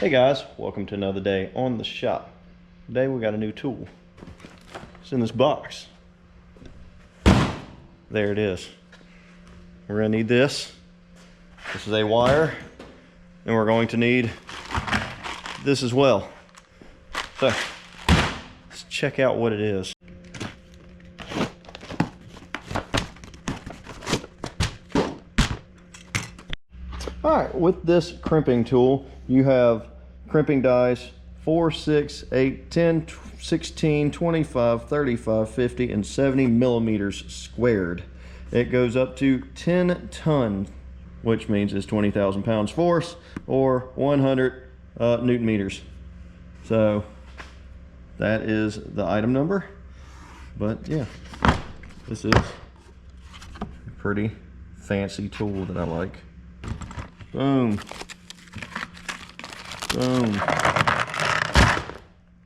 Hey guys, welcome to another day on the shop. Today we got a new tool. It's in this box. There it is. We're gonna need this. This is a wire, and we're going to need this as well. So let's check out what it is. All right, with this crimping tool, you have crimping dies 4, 6, 8, 10, 16, 25, 35, 50, and 70 millimeters squared. It goes up to 10 tons, which means it's 20,000 pounds force or 100 Newton meters. So that is the item number. But yeah, this is a pretty fancy tool that I like. Boom. Boom.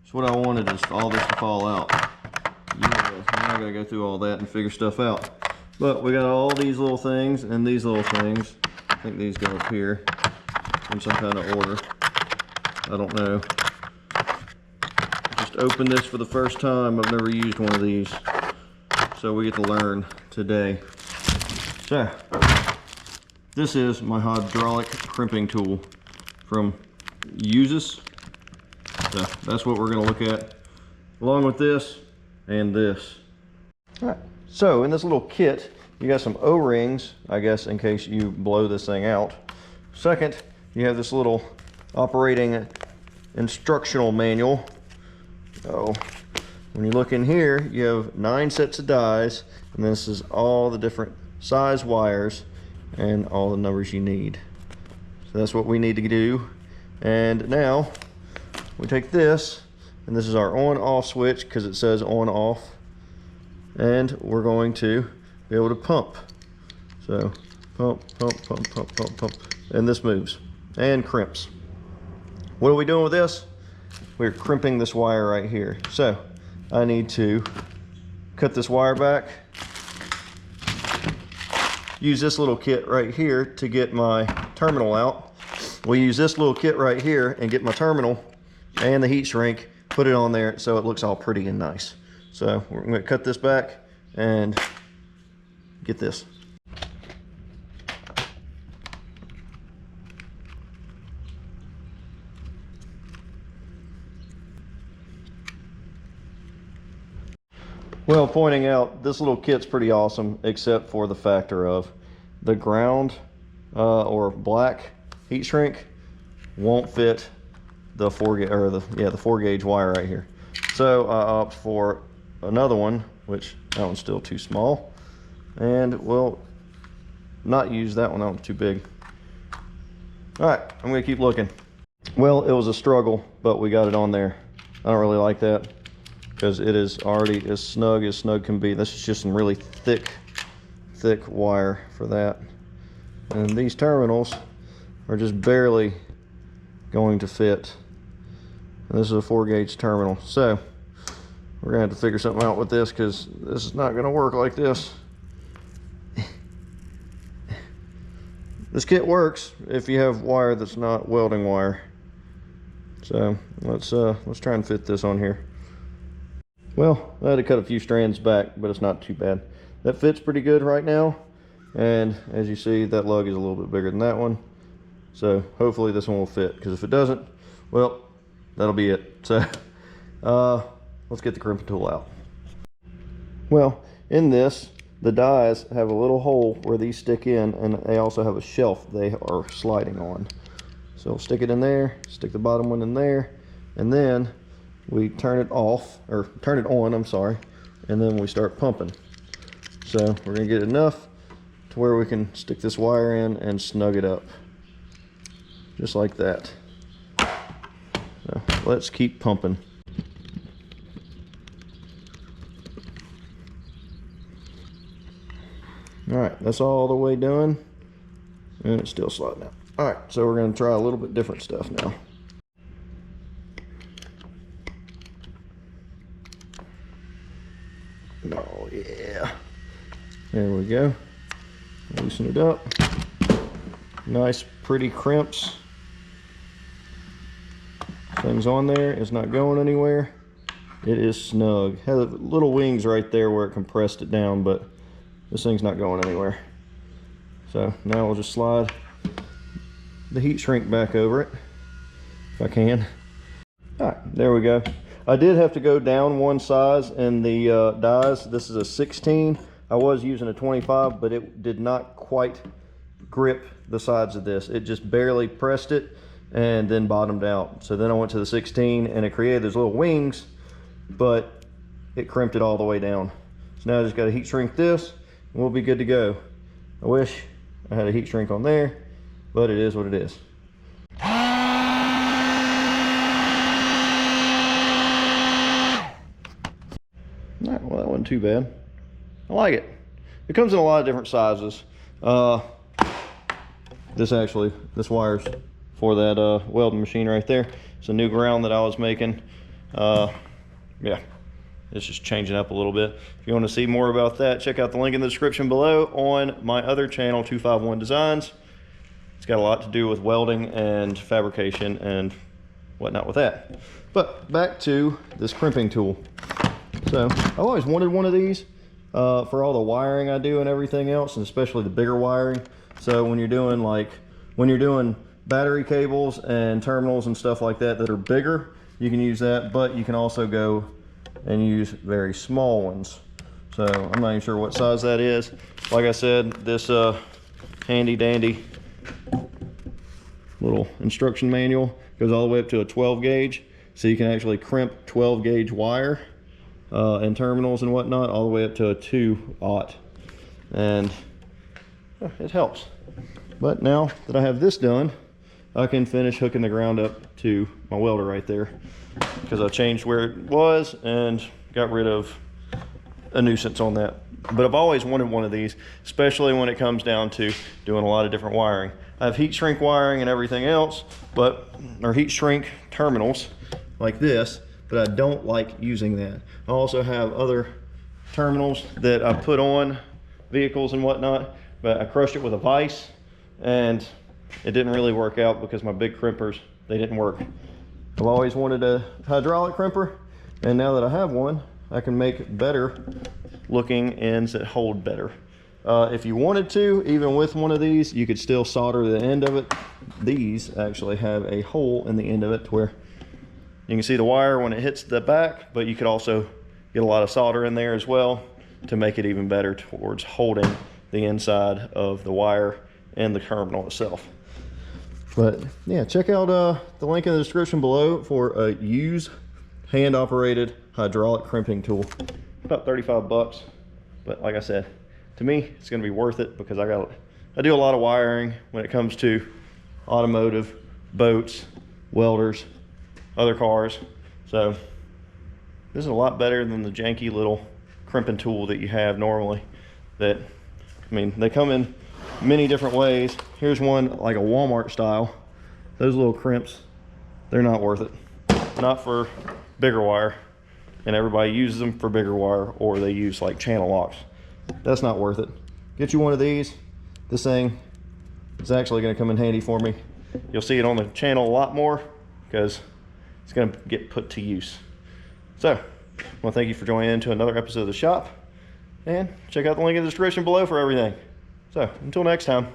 So what I wanted is all this to fall out. Yeah, now I gotta go through all that and figure stuff out. But we got all these little things and these little things. I think these go up here in some kind of order. I don't know. Just opened this for the first time. I've never used one of these. So we get to learn today. So this is my hydraulic crimping tool from Yuzes. So that's what we're going to look at, along with this and this. All right. So in this little kit, you got some O-rings, I guess, in case you blow this thing out. Second, you have this little operating instructional manual. So when you look in here, you have 9 sets of dies, and this is all the different size wires and all the numbers you need. So that's what we need to do. And now we take this, and this is our on-off switch because it says on-off, and we're going to be able to pump. So pump, pump, pump, pump, pump, pump, and this moves and crimps. What are we doing with this? We're crimping this wire right here. So I need to cut this wire back, use this little kit right here to get my terminal out. We'll use this little kit right here and get my terminal and the heat shrink, put it on there so it looks all pretty and nice. So we're going to cut this back and get this. Well, pointing out, this little kit's pretty awesome, except for the factor of the ground or black heat shrink won't fit the 4 gauge wire right here. So I opt for another one, which that one's still too small, and we'll not use that one. That one's too big. All right, I'm gonna keep looking. Well, it was a struggle, but we got it on there. I don't really like that because it is already as snug can be. This is just some really thick wire for that. And these terminals are just barely going to fit. And this is a 4 gauge terminal. So we're gonna have to figure something out with this because this is not gonna work like this. This kit works if you have wire that's not welding wire. So let's try and fit this on here. Well, I had to cut a few strands back, but it's not too bad. That fits pretty good right now. And as you see, that lug is a little bit bigger than that one. So hopefully this one will fit, because if it doesn't, well, that'll be it. So let's get the crimping tool out. Well, in this, the dies have a little hole where these stick in, and they also have a shelf they are sliding on. So we'll stick it in there, stick the bottom one in there, and then we turn it off, or turn it on, I'm sorry, and then we start pumping. So we're gonna get enough to where we can stick this wire in and snug it up. Just like that. So let's keep pumping. All right, that's all the way done, and it's still sliding out. All right, so we're gonna try a little bit different stuff now. Oh yeah, there we go. Loosen it up. Nice pretty crimps. Thing's on there, it's not going anywhere. It is snug. Has little wings right there where it compressed it down, but this thing's not going anywhere. So now we'll just slide the heat shrink back over it, if I can. All right, there we go. I did have to go down one size in the dies. This is a 16. I was using a 25, but it did not quite grip the sides of this. It just barely pressed it and then bottomed out. So then I went to the 16 and it created those little wings, but it crimped it all the way down. So now I just got to heat shrink this and we'll be good to go. I wish I had a heat shrink on there, but it is what it is. Well, that wasn't too bad. I like it. It comes in a lot of different sizes. This wire's for that welding machine right there. It's a new ground that I was making. Yeah, it's just changing up a little bit. If you want to see more about that, check out the link in the description below on my other channel, 251 Designs. It's got a lot to do with welding and fabrication and whatnot with that. But back to this crimping tool. So I've always wanted one of these for all the wiring I do and everything else, and especially the bigger wiring. So when you're doing battery cables and terminals and stuff like that are bigger, you can use that, but you can also go and use very small ones. So I'm not even sure what size that is. Like I said, this handy dandy little instruction manual goes all the way up to a 12 gauge. So you can actually crimp 12 gauge wire and terminals and whatnot all the way up to a 2/0. And it helps. But now that I have this done, I can finish hooking the ground up to my welder right there, because I changed where it was and got rid of a nuisance on that. But I've always wanted one of these, especially when it comes down to doing a lot of different wiring. I have heat shrink wiring and everything else, or heat shrink terminals like this, but I don't like using that. I also have other terminals that I put on vehicles and whatnot, but I crushed it with a vise and it didn't really work out because my big crimpers, they didn't work. I've always wanted a hydraulic crimper, and now that I have one, I can make better looking ends that hold better. If you wanted to, even with one of these, you could still solder the end of it. These actually have a hole in the end of it where you can see the wire when it hits the back, but you could also get a lot of solder in there as well to make it even better towards holding the inside of the wire and the terminal itself. But yeah, check out the link in the description below for a Yuzes hand-operated hydraulic crimping tool. About 35 bucks, but like I said, to me, it's gonna be worth it because I do a lot of wiring when it comes to automotive, boats, welders, other cars. So this is a lot better than the janky little crimping tool that you have normally. That, I mean, they come in many different ways. Here's one like a Walmart style. Those little crimps, they're not worth it. Not for bigger wire, and everybody uses them for bigger wire, or they use like channel locks. That's not worth it. Get you one of these. This thing is actually going to come in handy for me. You'll see it on the channel a lot more because it's going to get put to use. So I want to thank you for joining in to another episode of The Shop, and check out the link in the description below for everything. So until next time.